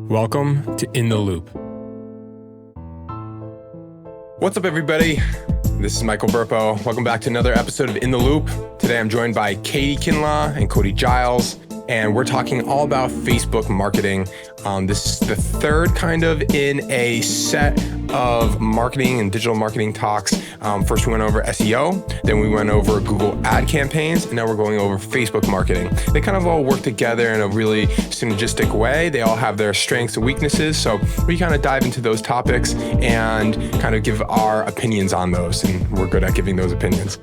Welcome to In the Loop. What's up, everybody? This is Michael Burpo. Welcome back to another episode of In the Loop. Today I'm joined by Katie Kinlaw and Cody Giles, and we're talking all about Facebook marketing. This is the third kind of in a set of marketing and digital marketing talks. First we went over SEO, then we went over Google ad campaigns, and now we're going over Facebook marketing. They kind of all work together in a really synergistic way. They all have their strengths and weaknesses. So we kind of dive into those topics and kind of give our opinions on those, and we're good at giving those opinions.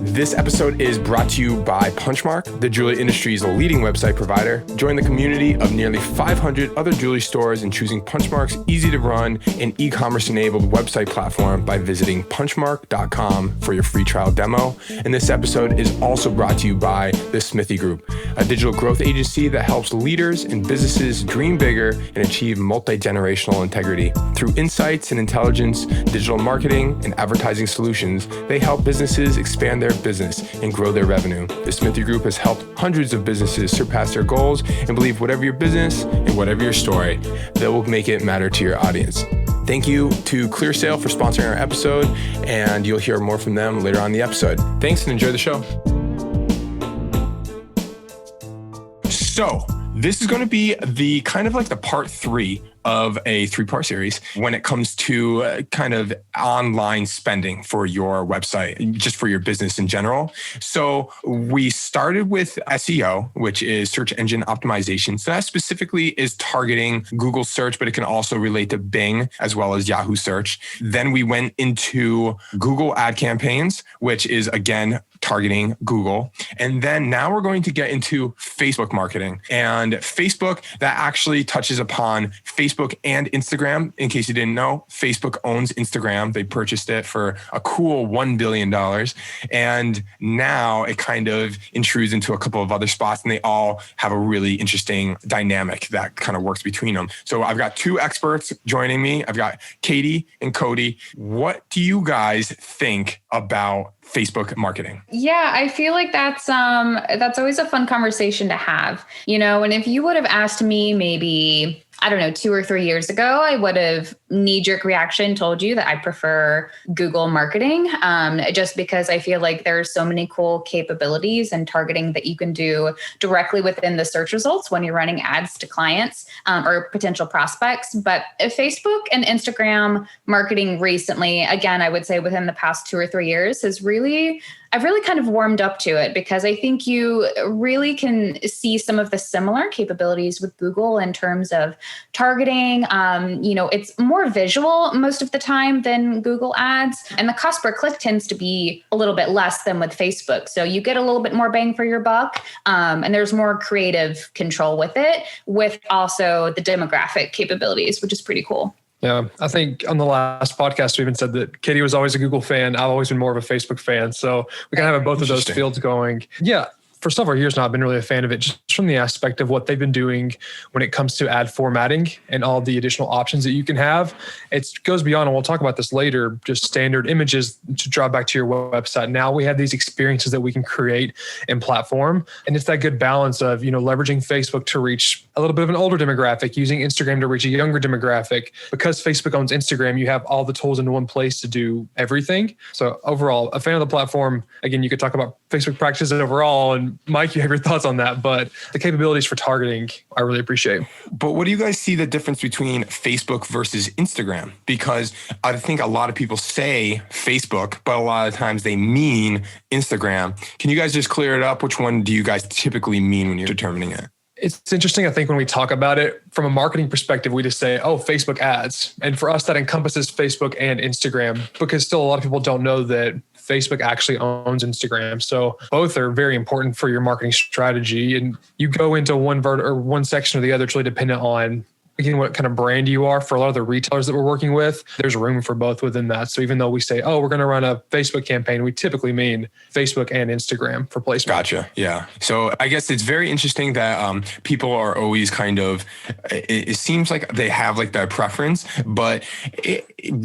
This episode is brought to you by Punchmark, the jewelry industry's leading website provider. Join the community of nearly 500 other jewelry stores in choosing Punchmark's easy-to-run and e-commerce-enabled website platform by visiting punchmark.com for your free trial demo. And this episode is also brought to you by the Smithy Group, a digital growth agency that helps leaders and businesses dream bigger and achieve multi-generational integrity. Through insights and intelligence, digital marketing, and advertising solutions, they help businesses expand their business and grow their revenue. The Smithy Group has helped hundreds of businesses surpass their goals and believe whatever your business and whatever your story, they will make it matter to your audience. Thank you to ClearSale for sponsoring our episode, and you'll hear more from them later on in the episode. Thanks and enjoy the show. So this is going to be the kind of like the part 3 of a 3-part series when it comes to kind of online spending for your website, just for your business in general. So we started with SEO, which is search engine optimization. So that specifically is targeting Google search, but it can also relate to Bing as well as Yahoo search. Then we went into Google ad campaigns, which is again targeting Google. And then now we're going to get into Facebook marketing. And Facebook, that actually touches upon Facebook and Instagram. In case you didn't know, Facebook owns Instagram. They purchased it for a cool $1 billion. And now it kind of intrudes into a couple of other spots, and they all have a really interesting dynamic that kind of works between them. So I've got 2 experts joining me. I've got Katie and Cody. What do you guys think about Facebook marketing? Yeah, I feel like that's always a fun conversation to have, and if you would have asked me maybe, 2 or 3 years ago, I would have knee-jerk reaction told you that I prefer Google marketing, just because I feel like there's so many cool capabilities and targeting that you can do directly within the search results when you're running ads to clients or potential prospects. But Facebook and Instagram marketing recently, again, I would say within the past 2 or 3 years, I've really kind of warmed up to it because I think you really can see some of the similar capabilities with Google in terms of targeting. It's more visual most of the time than Google ads, and the cost per click tends to be a little bit less than with Facebook. So you get a little bit more bang for your buck, and there's more creative control with it, with also the demographic capabilities, which is pretty cool. Yeah, I think on the last podcast, we even said that Katie was always a Google fan. I've always been more of a Facebook fan. So we kind of have both of those fields going. Yeah. For several years now, I've been really a fan of it just from the aspect of what they've been doing when it comes to ad formatting and all the additional options that you can have. It goes beyond, and we'll talk about this later, just standard images to draw back to your website. Now we have these experiences that we can create and platform. And it's that good balance of, leveraging Facebook to reach a little bit of an older demographic, using Instagram to reach a younger demographic. Because Facebook owns Instagram, you have all the tools in one place to do everything. So overall, a fan of the platform. Again, you could talk about Facebook practices overall, and Mike, you have your thoughts on that, but the capabilities for targeting, I really appreciate. But what do you guys see the difference between Facebook versus Instagram? Because I think a lot of people say Facebook, but a lot of times they mean Instagram. Can you guys just clear it up? Which one do you guys typically mean when you're determining it? It's interesting. I think when we talk about it from a marketing perspective, we just say, Facebook ads. And for us, that encompasses Facebook and Instagram, because still a lot of people don't know that Facebook actually owns Instagram. So both are very important for your marketing strategy. And you go into one section or the other, it's really dependent on, again, what kind of brand you are. For a lot of the retailers that we're working with, there's room for both within that. So even though we say, we're going to run a Facebook campaign, we typically mean Facebook and Instagram for placement. Gotcha. Yeah. So I guess it's very interesting that people are always kind of, it seems like they have like their preference, but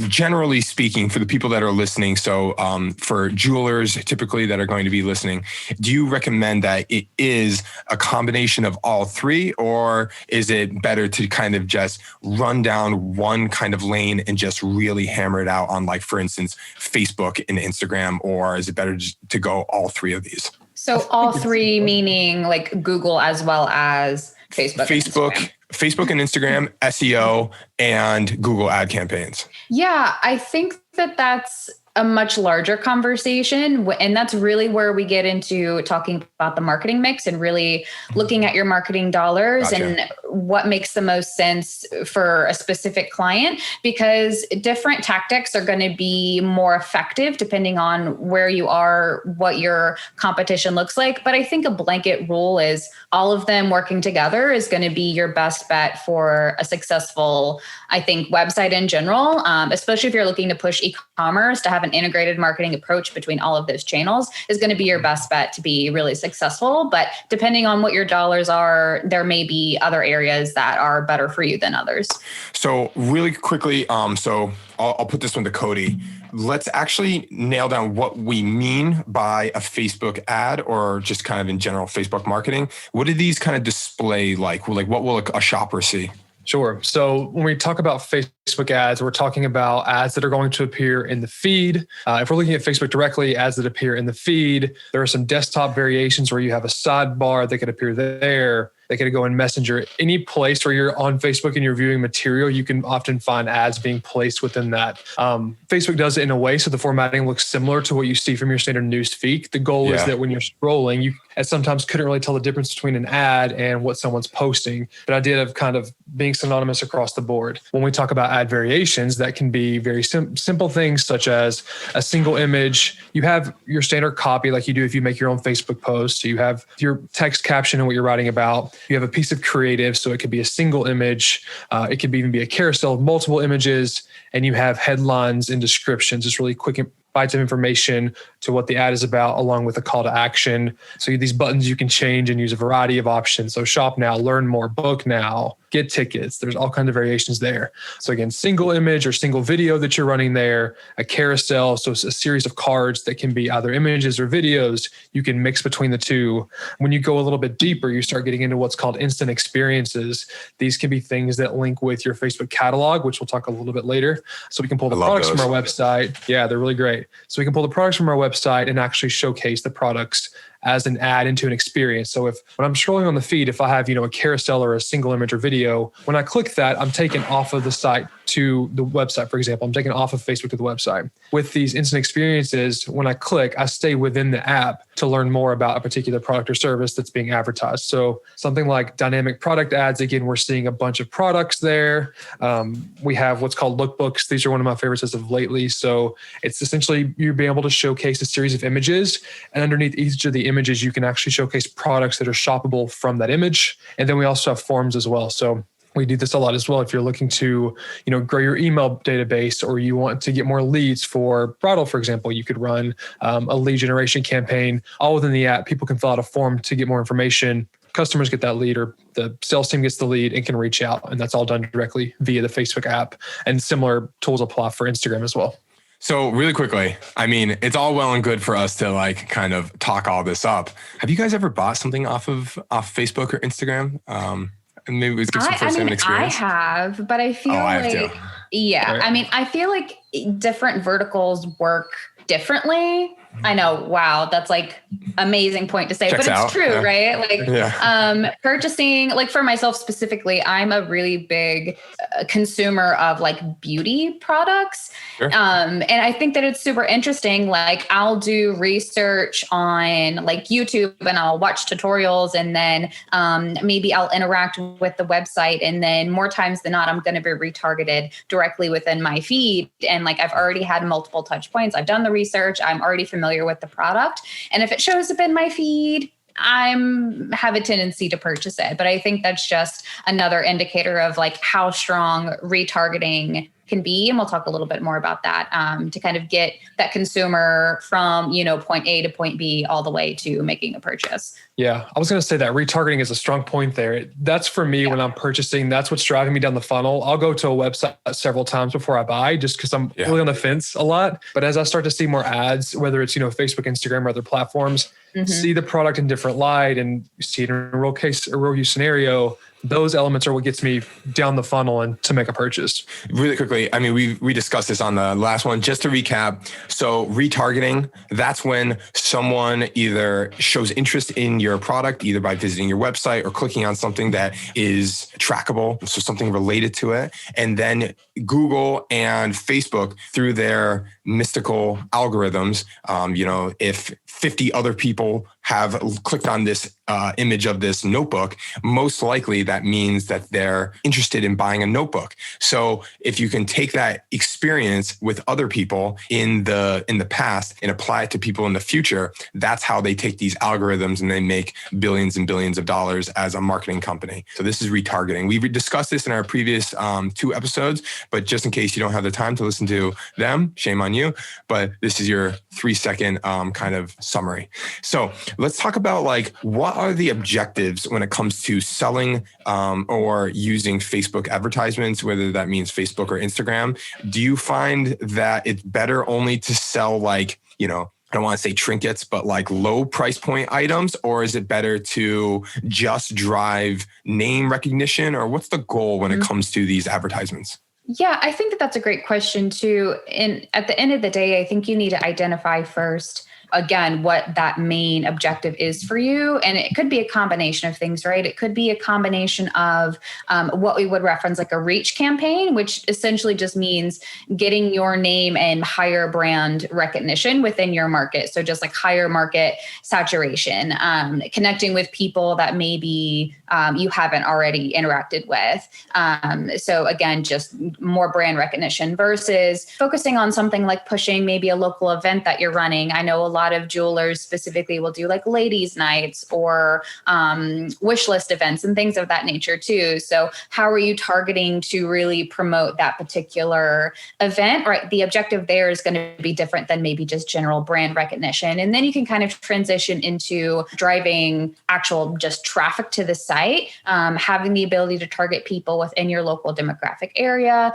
generally speaking, for the people that are listening, so for jewelers typically that are going to be listening, do you recommend that it is a combination of all three, or is it better to kind of of just run down one kind of lane and just really hammer it out on, like, for instance, Facebook and Instagram, or is it better to go all three of these? So all three, meaning like Google as well as Facebook. Facebook and Instagram, SEO, and Google ad campaigns. Yeah, I think that that's a much larger conversation. And that's really where we get into talking about the marketing mix and really looking at your marketing dollars and what makes the most sense for a specific client, because different tactics are going to be more effective depending on where you are, what your competition looks like. But I think a blanket rule is all of them working together is going to be your best bet for a successful, I think, website in general, especially if you're looking to push e-commerce. To have an integrated marketing approach between all of those channels is going to be your best bet to be really successful. But depending on what your dollars are, there may be other areas that are better for you than others. So really quickly, so I'll put this one to Cody. Let's actually nail down what we mean by a Facebook ad, or just kind of in general Facebook marketing. What do these kind of display like? Like, what will a shopper see? Sure. So when we talk about Facebook ads, we're talking about ads that are going to appear in the feed. If we're looking at Facebook directly, ads that appear in the feed, there are some desktop variations where you have a sidebar that could appear there. They could go in Messenger. Any place where you're on Facebook and you're viewing material, you can often find ads being placed within that. Facebook does it in a way so the formatting looks similar to what you see from your standard news feed. The goal is that when you're scrolling, you sometimes couldn't really tell the difference between an ad and what someone's posting. The idea of kind of being synonymous across the board. When we talk about ad variations, that can be very simple things such as a single image. You have your standard copy like you do if you make your own Facebook post. So you have your text caption and what you're writing about. You have a piece of creative, so it could be a single image. It could even be a carousel of multiple images, and you have headlines and descriptions, just really quick bites of information to what the ad is about, along with a call to action. So you have these buttons you can change and use a variety of options. So shop now, learn more, book now, get tickets. There's all kinds of variations there. So again, single image or single video that you're running there, a carousel. So it's a series of cards that can be either images or videos. You can mix between the two. When you go a little bit deeper, you start getting into what's called instant experiences. These can be things that link with your Facebook catalog, which we'll talk a little bit later. So we can pull the products from our website. Yeah, they're really great. So we can pull the products from our website and actually showcase the products as an ad into an experience. So if when I'm scrolling on the feed, if I have, a carousel or a single image or video, when I click that, I'm taken off of the site to the website, for example. I'm taken off of Facebook to the website. With these instant experiences, when I click, I stay within the app to learn more about a particular product or service that's being advertised. So something like dynamic product ads, again, we're seeing a bunch of products there. We have what's called lookbooks. These are one of my favorites as of lately. So it's essentially you're being able to showcase a series of images, and underneath each of the images, you can actually showcase products that are shoppable from that image. And then we also have forms as well. So we do this a lot as well. If you're looking to, grow your email database, or you want to get more leads for bridal, for example, you could run a lead generation campaign all within the app. People can fill out a form to get more information. Customers get that lead, or the sales team gets the lead and can reach out. And that's all done directly via the Facebook app. And similar tools apply for Instagram as well. So really quickly, I mean, it's all well and good for us to kind of talk all this up. Have you guys ever bought something off Facebook or Instagram? And maybe it was some first-hand experience. I have, but I feel Right. I mean, I feel like different verticals work differently. I know. Wow. That's amazing point to say, but it's true, right? Purchasing, for myself specifically, I'm a really big consumer of beauty products. Sure. And I think that it's super interesting. I'll do research on YouTube, and I'll watch tutorials, and then maybe I'll interact with the website. And then more times than not, I'm going to be retargeted directly within my feed. And I've already had multiple touch points. I've done the research. I'm already familiar with the product. And if it shows up in my feed, I have a tendency to purchase it. But I think that's just another indicator of how strong retargeting can be. And we'll talk a little bit more about that to kind of get that consumer from, point A to point B all the way to making a purchase. Yeah, I was going to say that retargeting is a strong point there. That's for me when I'm purchasing, that's what's driving me down the funnel. I'll go to a website several times before I buy, just because I'm really on the fence a lot. But as I start to see more ads, whether it's, Facebook, Instagram, or other platforms, see the product in different light and see it in a real use scenario, those elements are what gets me down the funnel and to make a purchase. Really quickly, I mean, we discussed this on the last one. Just to recap, so retargeting, that's when someone either shows interest in your product, either by visiting your website or clicking on something that is trackable, so something related to it. And then Google and Facebook, through their mystical algorithms, if 50 other people have clicked on this image of this notebook, most likely that means that they're interested in buying a notebook. So if you can take that experience with other people in the past and apply it to people in the future, that's how they take these algorithms and they make billions and billions of dollars as a marketing company. So this is retargeting. We discussed this in our previous 2 episodes, but just in case you don't have the time to listen to them, shame on you. But this is your 3-second kind of summary. So let's talk about what are the objectives when it comes to selling or using Facebook advertisements, whether that means Facebook or Instagram. Do you find that it's better only to sell I don't want to say trinkets, but low price point items, or is it better to just drive name recognition, or what's the goal when it comes to these advertisements? Yeah, I think that that's a great question too. And at the end of the day, I think you need to identify first, again, what that main objective is for you. And it could be a combination of things, right? It could be a combination of what we would reference like a reach campaign, which essentially just means getting your name and higher brand recognition within your market. So just like higher market saturation, connecting with people that maybe you haven't already interacted with. So again, just more brand recognition versus focusing on something like pushing maybe a local event that you're running. I know a lot of jewelers specifically will do like ladies' nights or wish list events and things of that nature too. So how are you targeting to really promote that particular event, right? The objective there is going to be different than maybe just general brand recognition. And then you can kind of transition into driving actual just traffic to the site, having the ability to target people within your local demographic area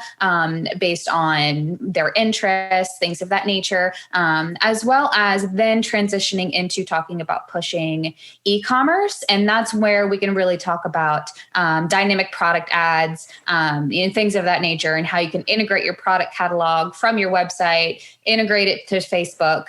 based on their interests, things of that nature, as well as then transitioning into talking about pushing e-commerce. And that's where we can really talk about dynamic product ads and things of that nature, and how you can integrate your product catalog from your website, integrate it to Facebook,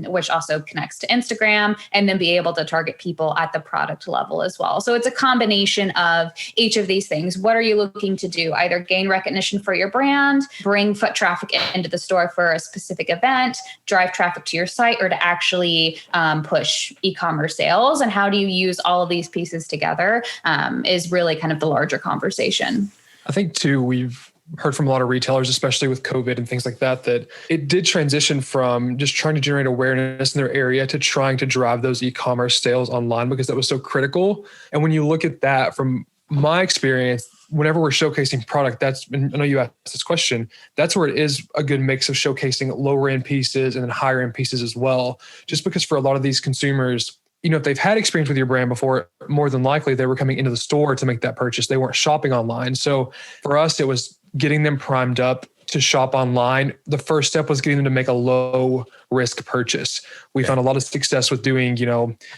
which also connects to Instagram, and then be able to target people at the product level as well. So it's a combination of each of these things. What are you looking to do? Either gain recognition for your brand, bring foot traffic into the store for a specific event, drive traffic to your site, or to actually push e-commerce sales. And how do you use all of these pieces together is really kind of the larger conversation. I think too, we've heard from a lot of retailers, especially with COVID and things like that, that it did transition from just trying to generate awareness in their area to trying to drive those e-commerce sales online, because that was so critical. And when you look at that from my experience, whenever we're showcasing product, I know you asked this question, that's where it is a good mix of showcasing lower end pieces and then higher end pieces as well. Just because for a lot of these consumers, if they've had experience with your brand before, more than likely they were coming into the store to make that purchase. They weren't shopping online. So for us, it was getting them primed up to shop online. The first step was getting them to make a low risk purchase. We found a lot of success with doing,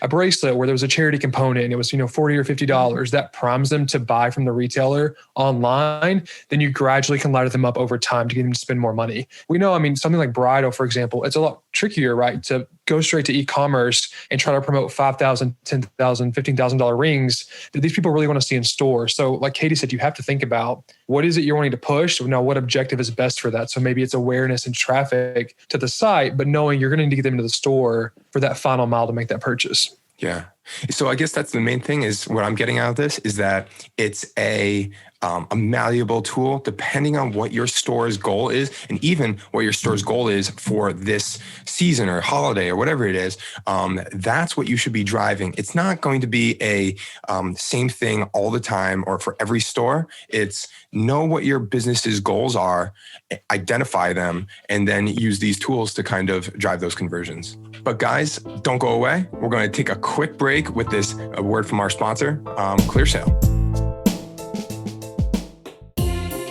a bracelet where there was a charity component and it was, $40 or $50. That primes them to buy from the retailer online. Then you gradually can ladder them up over time to get them to spend more money. We know, something like bridal, for example, it's a lot trickier, right? To go straight to e-commerce and try to promote $5,000, $10,000, $15,000 rings that these people really want to see in store. So like Katie said, you have to think about what is it you're wanting to push? Now, what objective is best for that? So maybe it's awareness and traffic to the site, but knowing you're going to need to get them into the store for that final mile to make that purchase. Yeah. So I guess that's the main thing is what I'm getting out of this is that it's a malleable tool depending on what your store's goal is, and even what your store's goal is for this season or holiday or whatever it is. That's what you should be driving. It's not going to be a same thing all the time or for every store. It's know what your business's goals are, identify them, and then use these tools to kind of drive those conversions. But guys, don't go away. We're going to take a quick break with this word from our sponsor, ClearSale.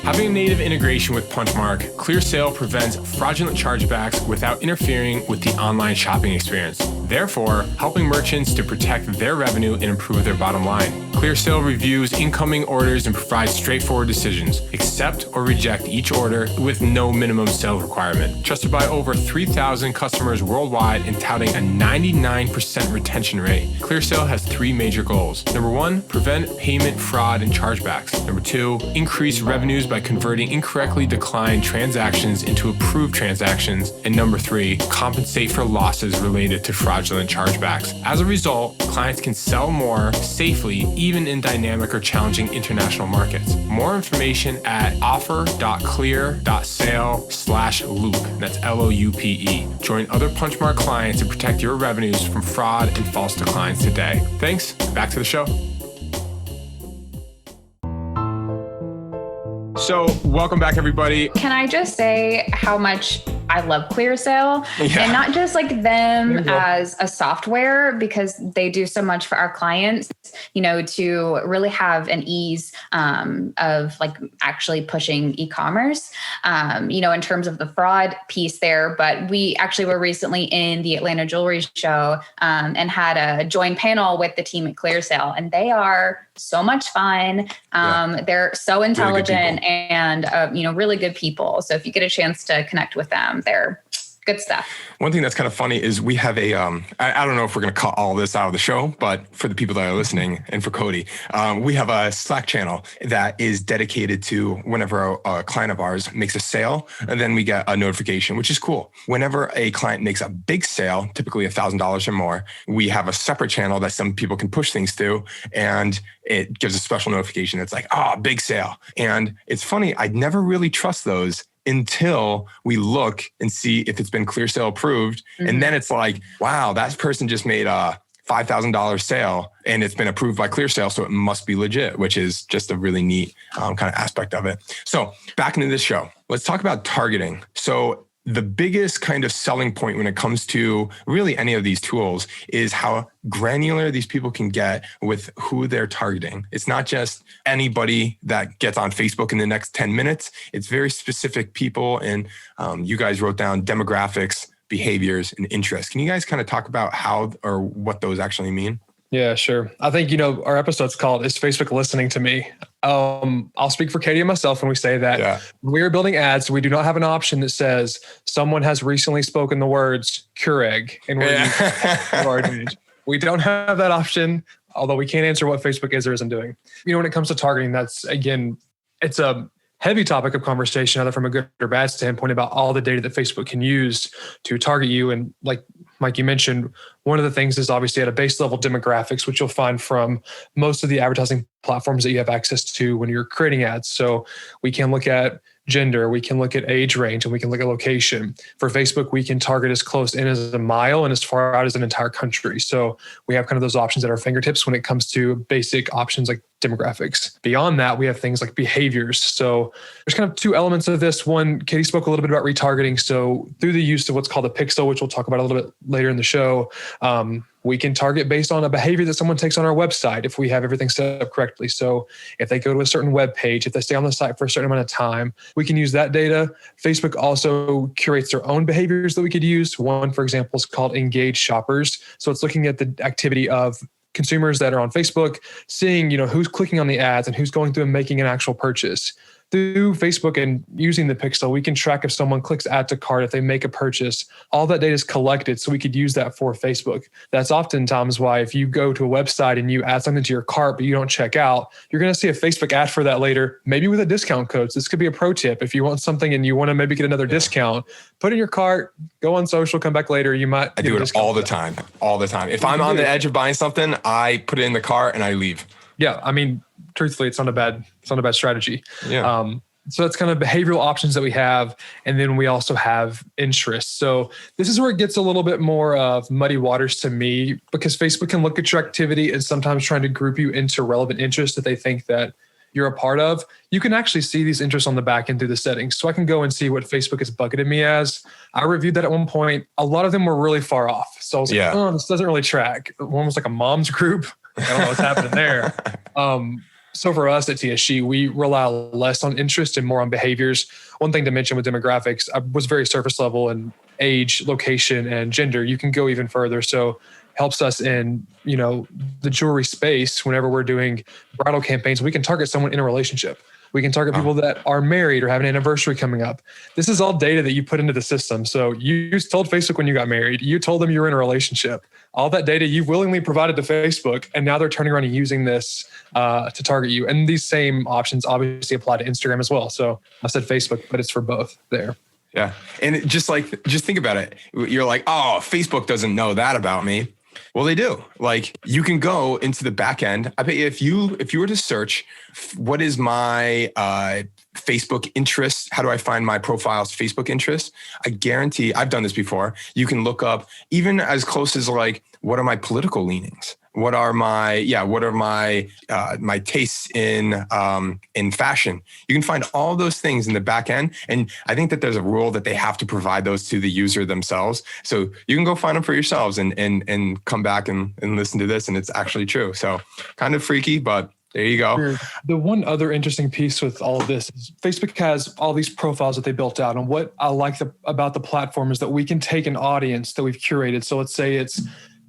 Having a native integration with Punchmark, ClearSale prevents fraudulent chargebacks without interfering with the online shopping experience, therefore helping merchants to protect their revenue and improve their bottom line. ClearSale reviews incoming orders and provides straightforward decisions. Accept or reject each order with no minimum sales requirement. Trusted by over 3,000 customers worldwide and touting a 99% retention rate, ClearSale has three major goals. Number one, prevent payment fraud and chargebacks. Number two, increase revenues by converting incorrectly declined transactions into approved transactions. And number three, compensate for losses related to fraudulent chargebacks. As a result, clients can sell more safely, even in dynamic or challenging international markets. More information at offer.clear.sale/loop. That's LOUPE. Join other Punchmark clients and protect your revenues from fraud and false declines today. Thanks. Back to the show. So welcome back, everybody. Can I just say how much I love ClearSale, and not just like them as a software, because they do so much for our clients, to really have an ease of like actually pushing e-commerce, in terms of the fraud piece there. But we actually were recently in the Atlanta Jewelry Show and had a joint panel with the team at ClearSale, and they are so much fun. They're so intelligent and, really good people. So if you get a chance to connect with them, they're good stuff. One thing that's kind of funny is we have a, I don't know if we're going to cut all this out of the show, but for the people that are listening and for Cody, we have a Slack channel that is dedicated to whenever a client of ours makes a sale, and then we get a notification, which is cool. Whenever a client makes a big sale, typically $1,000 or more, we have a separate channel that some people can push things through, and it gives a special notification that's like, big sale. And it's funny, I'd never really trust those until we look and see if it's been ClearSale approved. Mm-hmm. And then it's like, wow, that person just made a $5,000 sale and it's been approved by ClearSale, so it must be legit, which is just a really neat kind of aspect of it. So back into this show, let's talk about targeting. So the biggest kind of selling point when it comes to really any of these tools is how granular these people can get with who they're targeting. It's not just anybody that gets on Facebook in the next 10 minutes. It's very specific people. And you guys wrote down demographics, behaviors, and interests. Can you guys kind of talk about how or what those actually mean? Yeah, sure. I think, our episode's called Is Facebook Listening to Me? I'll speak for Katie and myself when we say that we're building ads. We do not have an option that says someone has recently spoken the words Keurig and we're using our advantage. We don't have that option, although we can't answer what Facebook is or isn't doing. When it comes to targeting, that's, again, it's a heavy topic of conversation, either from a good or bad standpoint, about all the data that Facebook can use to target you. And like Mike, you mentioned, one of the things is obviously at a base level demographics, which you'll find from most of the advertising platforms that you have access to when you're creating ads. So we can look at gender, we can look at age range, and we can look at location. For Facebook, we can target as close in as a mile and as far out as an entire country. So we have kind of those options at our fingertips when it comes to basic options like demographics. Beyond that, we have things like behaviors. So there's kind of two elements of this. One, Katie spoke a little bit about retargeting. So through the use of what's called a pixel, which we'll talk about a little bit later in the show, we can target based on a behavior that someone takes on our website if we have everything set up correctly. So if they go to a certain web page, if they stay on the site for a certain amount of time, we can use that data. Facebook also curates their own behaviors that we could use. One, for example, is called engaged shoppers. So it's looking at the activity of consumers that are on Facebook, seeing, who's clicking on the ads and who's going through and making an actual purchase. Through Facebook and using the pixel, we can track if someone clicks add to cart, if they make a purchase. All that data is collected, so we could use that for Facebook. That's oftentimes why if you go to a website and you add something to your cart, but you don't check out, you're going to see a Facebook ad for that later, maybe with a discount code. So this could be a pro tip. If you want something and you want to maybe get another discount, put it in your cart, go on social, come back later. You might. I do it all the time. If I'm on the edge of buying something, I put it in the cart and I leave. Yeah, I mean, truthfully, it's not a bad strategy. Yeah. So that's kind of behavioral options that we have. And then we also have interests. So this is where it gets a little bit more of muddy waters to me, because Facebook can look at your activity and sometimes trying to group you into relevant interests that they think that you're a part of. You can actually see these interests on the back end through the settings. So I can go and see what Facebook has bucketed me as. I reviewed that at one point. A lot of them were really far off. So I was like, this doesn't really track. One was like a mom's group. I don't know what's happening there. So for us at TSG, we rely less on interest and more on behaviors. One thing to mention with demographics, I was very surface level, and age, location, and gender. You can go even further. So helps us in, the jewelry space. Whenever we're doing bridal campaigns, we can target someone in a relationship. We can target people that are married or have an anniversary coming up. This is all data that you put into the system. So you told Facebook when you got married, you told them you were in a relationship. All that data you willingly provided to Facebook, and now they're turning around and using this to target you. And these same options obviously apply to Instagram as well. So I said Facebook, but it's for both there. Yeah. And just think about it. You're like, oh, Facebook doesn't know that about me. Well, they do. Like, you can go into the back end. I bet you if you were to search, what is my Facebook interest? How do I find my profile's Facebook interest? I guarantee, I've done this before. You can look up even as close as like, what are my political leanings? What are my my tastes in fashion? You can find all those things in the back end. And I think that there's a rule that they have to provide those to the user themselves. So you can go find them for yourselves and come back and listen to this. And it's actually true. So kind of freaky, but there you go. The one other interesting piece with all of this is Facebook has all these profiles that they built out. And what I like about the platform is that we can take an audience that we've curated. So let's say it's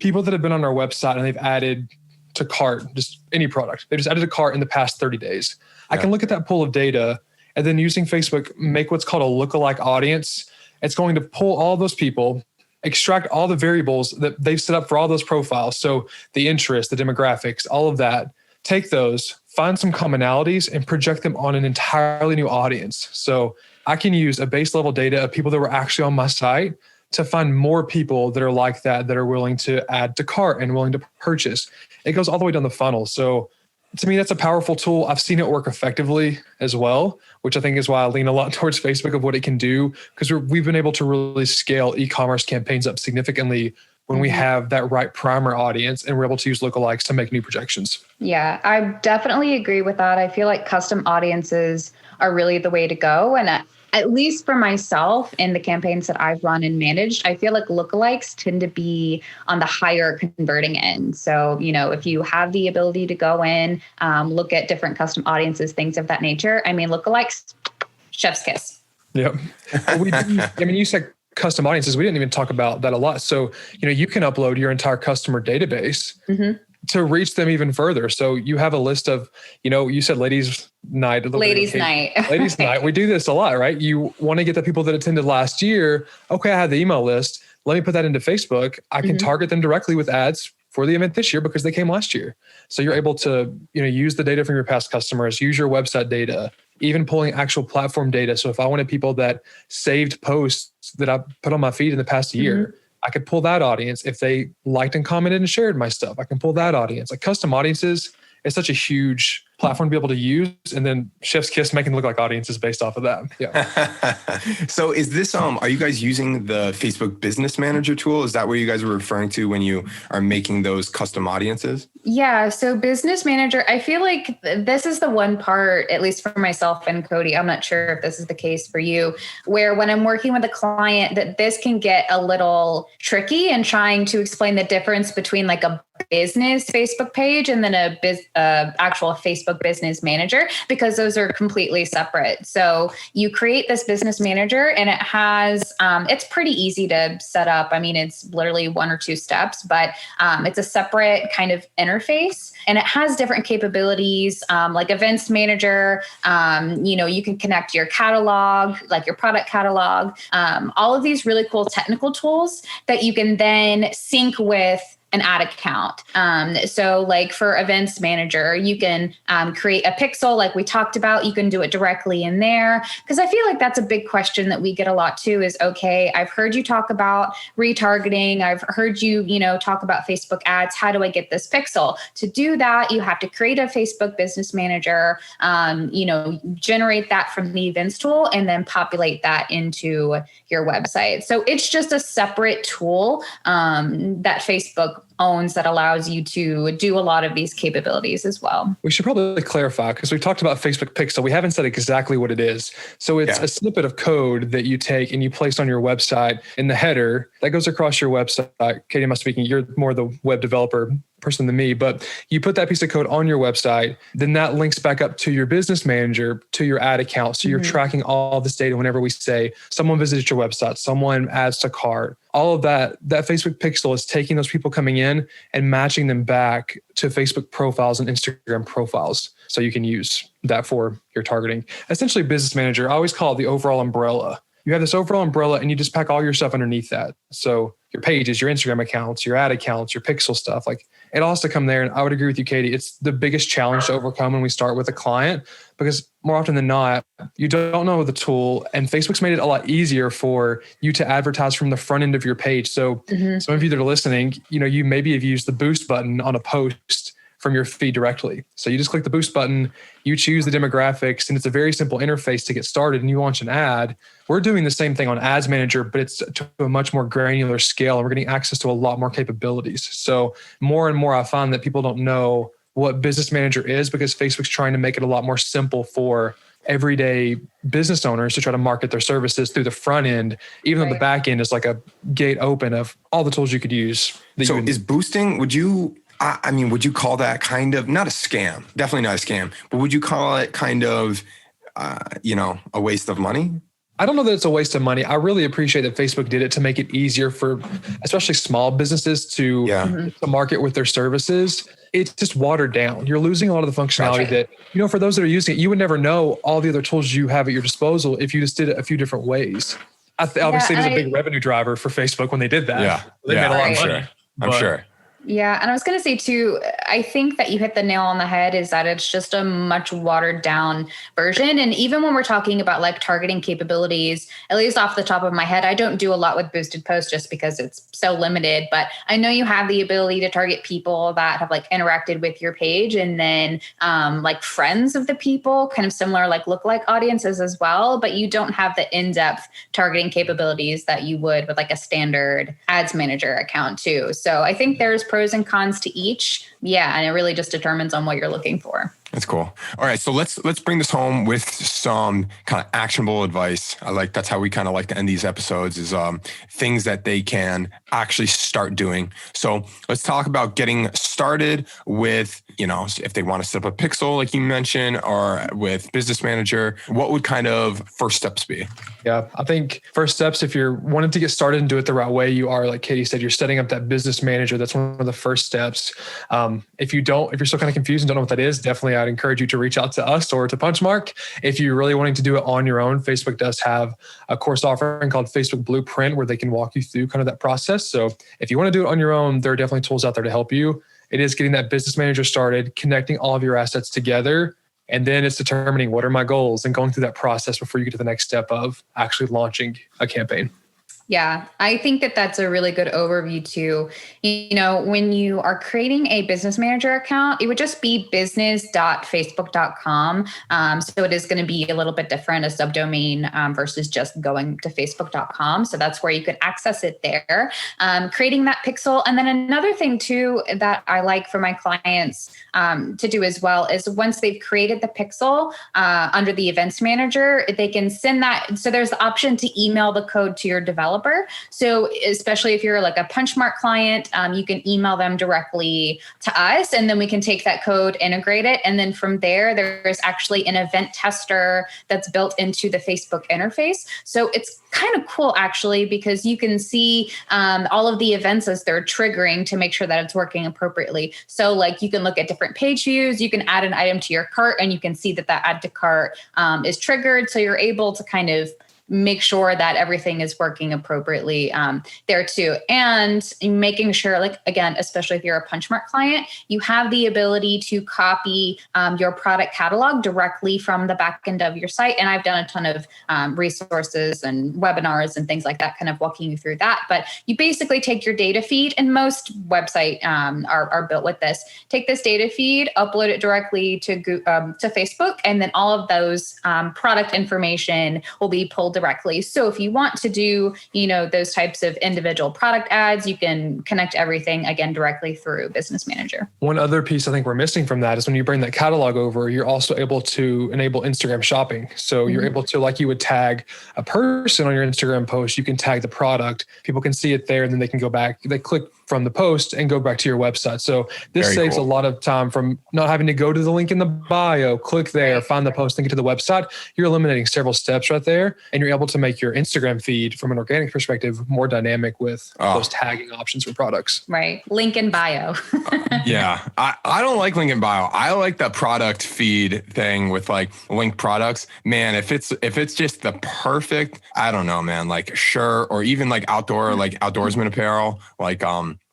people that have been on our website and they've added to cart, just any product. They just added a cart in the past 30 days. Yeah. I can look at that pool of data and then using Facebook, make what's called a lookalike audience. It's going to pull all those people, extract all the variables that they've set up for all those profiles. So the interest, the demographics, all of that, take those, find some commonalities and project them on an entirely new audience. So I can use a base level data of people that were actually on my site to find more people that are like that are willing to add to cart and willing to purchase. It goes all the way down the funnel. So to me, that's a powerful tool. I've seen it work effectively as well, which I think is why I lean a lot towards Facebook of what it can do, because we've been able to really scale e-commerce campaigns up significantly when we have that right primer audience and we're able to use lookalikes to make new projections. Yeah, I definitely agree with that. I feel like custom audiences are really the way to go. And at least for myself in the campaigns that I've run and managed, I feel like lookalikes tend to be on the higher converting end. So, if you have the ability to go in, look at different custom audiences, things of that nature. I mean, lookalikes, chef's kiss. Yep. You said custom audiences. We didn't even talk about that a lot. So, you can upload your entire customer database to reach them even further. So you have a list of, you said ladies night. Ladies night. Ladies night. We do this a lot, right? You want to get the people that attended last year. Okay, I have the email list. Let me put that into Facebook. I can target them directly with ads for the event this year because they came last year. So you're able to, use the data from your past customers, use your website data, even pulling actual platform data. So if I wanted people that saved posts that I put on my feed in the past year, I could pull that audience. If they liked and commented and shared my stuff, I can pull that audience. Like custom audiences is such a huge platform to be able to use. And then chef's kiss making it look like audiences based off of that. Yeah. So is this, are you guys using the Facebook Business Manager tool? Is that what you guys were referring to when you are making those custom audiences? Yeah. So Business Manager, I feel like this is the one part, at least for myself and Cody, I'm not sure if this is the case for you, where when I'm working with a client that this can get a little tricky and trying to explain the difference between like a business Facebook page and then a actual Facebook Business Manager, because those are completely separate. So you create this Business Manager and it has, it's pretty easy to set up. I mean, it's literally 1 or 2 steps, but it's a separate kind of interface and it has different capabilities, like Events Manager. You can connect your catalog, like your product catalog, all of these really cool technical tools that you can then sync with an ad account. So like for Events Manager, you can create a pixel like we talked about. You can do it directly in there. Because I feel like that's a big question that we get a lot too is, okay, I've heard you talk about retargeting. I've heard you, talk about Facebook ads. How do I get this pixel? To do that, you have to create a Facebook Business Manager, generate that from the events tool and then populate that into your website. So it's just a separate tool that Facebook owns that allows you to do a lot of these capabilities as well. We should probably clarify because we've talked about Facebook Pixel. We haven't said exactly what it is. So it's a snippet of code that you take and you place on your website in the header that goes across your website. Katie, am I speaking? You're more the web developer person than me, but you put that piece of code on your website, then that links back up to your business manager, to your ad account. So you're tracking all this data whenever we say someone visited your website, someone adds to cart, all of that Facebook pixel is taking those people coming in and matching them back to Facebook profiles and Instagram profiles. So you can use that for your targeting. Essentially, business manager, I always call it the overall umbrella. You have this overall umbrella and you just pack all your stuff underneath that. So your pages, your Instagram accounts, your ad accounts, your pixel stuff, like it all has to come there. And I would agree with you, Katie. It's the biggest challenge to overcome when we start with a client, because more often than not, you don't know the tool, and Facebook's made it a lot easier for you to advertise from the front end of your page. So some of you that are listening, you maybe have used the boost button on a post from your feed directly. So you just click the boost button, you choose the demographics, and it's a very simple interface to get started, and you launch an ad. We're doing the same thing on Ads Manager, but it's to a much more granular scale, and we're getting access to a lot more capabilities. So more and more I find that people don't know what Business Manager is, because Facebook's trying to make it a lot more simple for everyday business owners to try to market their services through the front end, even though the back end is like a gate open of all the tools you could use. So is boosting, would you call that kind of, not a scam, definitely not a scam, but would you call it kind of, a waste of money? I don't know that it's a waste of money. I really appreciate that Facebook did it to make it easier for especially small businesses to market with their services. It's just watered down. You're losing a lot of the functionality that, for those that are using it, you would never know all the other tools you have at your disposal if you just did it a few different ways. Obviously, it was a big revenue driver for Facebook when they did that. Yeah. They made a lot of money. I'm sure. Yeah. And I was going to say too, I think that you hit the nail on the head, is that it's just a much watered down version. And even when we're talking about like targeting capabilities, at least off the top of my head, I don't do a lot with boosted posts just because it's so limited, but I know you have the ability to target people that have like interacted with your page, and then like friends of the people, kind of similar like lookalike audiences as well, but you don't have the in-depth targeting capabilities that you would with like a standard Ads Manager account too. So I think there's pros and cons to each. Yeah. And it really just determines on what you're looking for. That's cool. All right. So let's bring this home with some kind of actionable advice. That's how we kind of like to end these episodes, is things that they can actually start doing. So let's talk about getting started with, if they want to set up a pixel, like you mentioned, or with Business Manager, what would kind of first steps be? Yeah, I think first steps, if you're wanting to get started and do it the right way, you are, like Katie said, you're setting up that Business Manager. That's one of the first steps. If you're still kind of confused and don't know what that is, definitely I'd encourage you to reach out to us or to Punchmark. If you're really wanting to do it on your own, Facebook does have a course offering called Facebook Blueprint, where they can walk you through kind of that process. So if you want to do it on your own, there are definitely tools out there to help you. It is getting that Business Manager started, connecting all of your assets together, and then it's determining what are my goals and going through that process before you get to the next step of actually launching a campaign. Yeah, I think that that's a really good overview too. When you are creating a Business Manager account, it would just be business.facebook.com. So it is going to be a little bit different, a subdomain versus just going to facebook.com. So that's where you can access it there, creating that pixel. And then another thing too that I like for my clients to do as well is once they've created the pixel under the Events Manager, they can send that. So there's the option to email the code to your developer. So especially if you're like a Punchmark client, you can email them directly to us, and then we can take that code, integrate it. And then from there, there's actually an event tester that's built into the Facebook interface. So it's kind of cool actually, because you can see all of the events as they're triggering to make sure that it's working appropriately. So like you can look at different page views, you can add an item to your cart, and you can see that add to cart is triggered. So you're able to kind of make sure that everything is working appropriately there too. And making sure, like, again, especially if you're a Punchmark client, you have the ability to copy your product catalog directly from the back end of your site. And I've done a ton of resources and webinars and things like that, kind of walking you through that. But you basically take your data feed, and most websites are built with this. Take this data feed, upload it directly to Facebook, and then all of those product information will be pulled directly. So if you want to do, those types of individual product ads, you can connect everything again directly through Business Manager. One other piece I think we're missing from that is when you bring that catalog over, you're also able to enable Instagram shopping. So you're able to, like you would tag a person on your Instagram post, you can tag the product. People can see it there, and then they can go back. They click from the post and go back to your website. So this Very saves cool. a lot of time from not having to go to the link in the bio, click there, find the post, and get to the website. You're eliminating several steps right there, and you're able to make your Instagram feed from an organic perspective more dynamic with those tagging options for products. Right. Link in bio. Yeah. I don't like link in bio. I like the product feed thing with like link products. Man, if it's just the perfect, I don't know, man, like shirt or even like outdoorsman apparel, like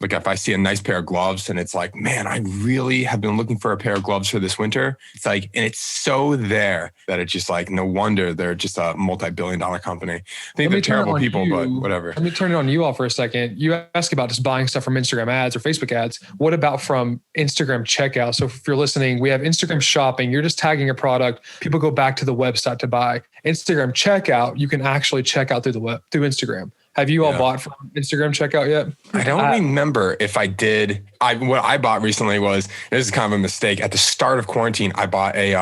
if I see a nice pair of gloves and it's like, man, I really have been looking for a pair of gloves for this winter. It's like, and it's so there that it's just like, no wonder they're just a multi-billion-dollar company. I think they're terrible people, but whatever. Let me turn it on you all for a second. You ask about just buying stuff from Instagram ads or Facebook ads. What about from Instagram checkout? So if you're listening, we have Instagram shopping. You're just tagging a product. People go back to the website to buy. Instagram checkout, you can actually check out through through Instagram. Have you all bought from Instagram checkout yet? I don't remember if I did. What I bought recently was, this is kind of a mistake. At the start of quarantine, I bought a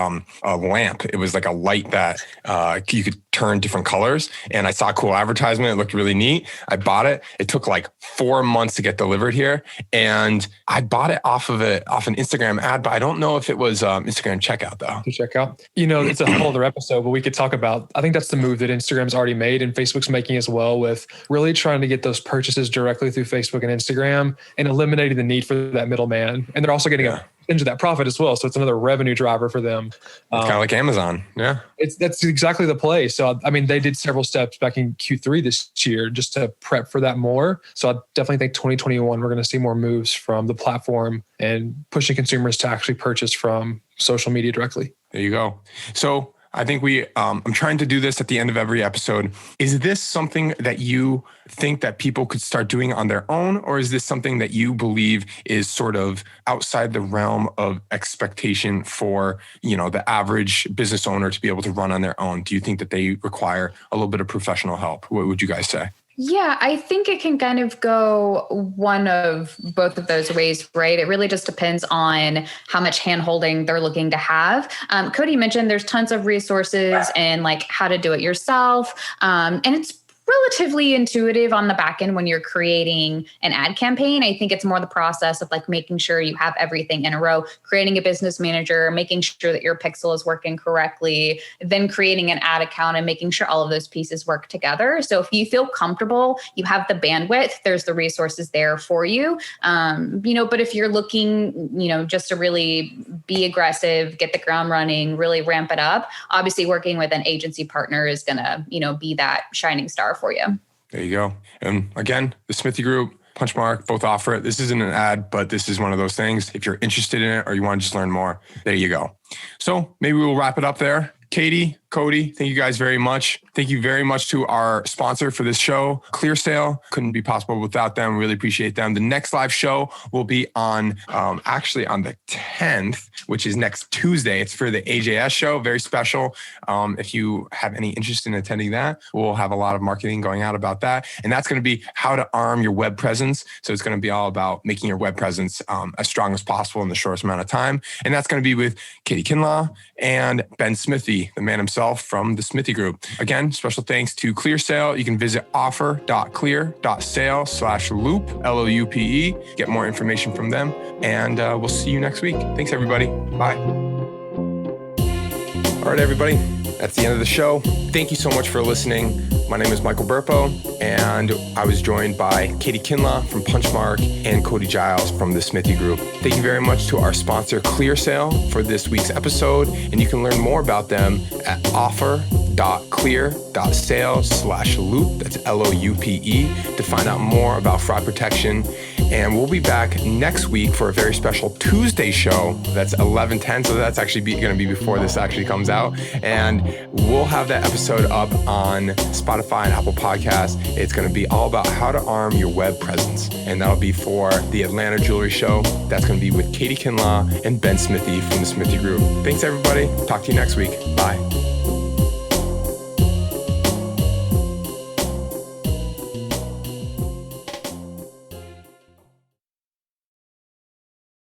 lamp. It was like a light that you could turn different colors. And I saw a cool advertisement. It looked really neat. I bought it. It took like 4 months to get delivered here. And I bought it off an Instagram ad, but I don't know if it was Instagram checkout though. To check out. It's a whole other episode, but we could talk about, I think that's the move that Instagram's already made and Facebook's making as well, with really trying to get those purchases directly through Facebook and Instagram and eliminating the need for that middleman. And they're also getting a into that profit as well. So it's another revenue driver for them. It's kind of like Amazon. Yeah. That's exactly the play. So, I mean, they did several steps back in Q3 this year just to prep for that more. So I definitely think 2021, we're going to see more moves from the platform and pushing consumers to actually purchase from social media directly. There you go. So I think I'm trying to do this at the end of every episode. Is this something that you think that people could start doing on their own? Or is this something that you believe is sort of outside the realm of expectation for, the average business owner to be able to run on their own? Do you think that they require a little bit of professional help? What would you guys say? Yeah, I think it can kind of go one of both of those ways, right? It really just depends on how much handholding they're looking to have. Cody mentioned there's tons of resources and like how to do it yourself. And it's relatively intuitive on the back end when you're creating an ad campaign. I think it's more the process of like making sure you have everything in a row, creating a business manager, making sure that your pixel is working correctly, then creating an ad account and making sure all of those pieces work together. So if you feel comfortable, you have the bandwidth, there's the resources there for you. But if you're looking, just to really be aggressive, get the ground running, really ramp it up, obviously working with an agency partner is going to, be that shining star for you. There you go. And again, the Smithy Group, Punchmark, both offer it. This isn't an ad, but this is one of those things. If you're interested in it or you want to just learn more, there you go. So maybe we'll wrap it up there. Katie, Cody, thank you guys very much. Thank you very much to our sponsor for this show, ClearSale. Couldn't be possible without them. Really appreciate them. The next live show will be on the 10th, which is next Tuesday. It's for the AJS show. Very special. If you have any interest in attending that, we'll have a lot of marketing going out about that. And that's going to be how to arm your web presence. So it's going to be all about making your web presence as strong as possible in the shortest amount of time. And that's going to be with Katie Kinlaw and Ben Smithy, the man himself from the Smithy Group. Again, special thanks to ClearSale. You can visit offer.clear.sale/Loupe, Loupe. Get more information from them. And we'll see you next week. Thanks, everybody. Bye. All right, everybody. That's the end of the show. Thank you so much for listening. My name is Michael Burpo, and I was joined by Katie Kinlaw from Punchmark and Cody Giles from the Smithy Group. Thank you very much to our sponsor, ClearSale, for this week's episode. And you can learn more about them at offer.clear.sale/Loupe. That's Loupe to find out more about fraud protection. And we'll be back next week for a very special Tuesday show. That's 11:10. So that's actually going to be before this actually comes out. And we'll have that episode up on Spotify and Apple Podcasts. It's going to be all about how to arm your web presence. And that'll be for the Atlanta Jewelry Show. That's going to be with Katie Kinlaw and Ben Smithy from the Smithy Group. Thanks, everybody. Talk to you next week. Bye.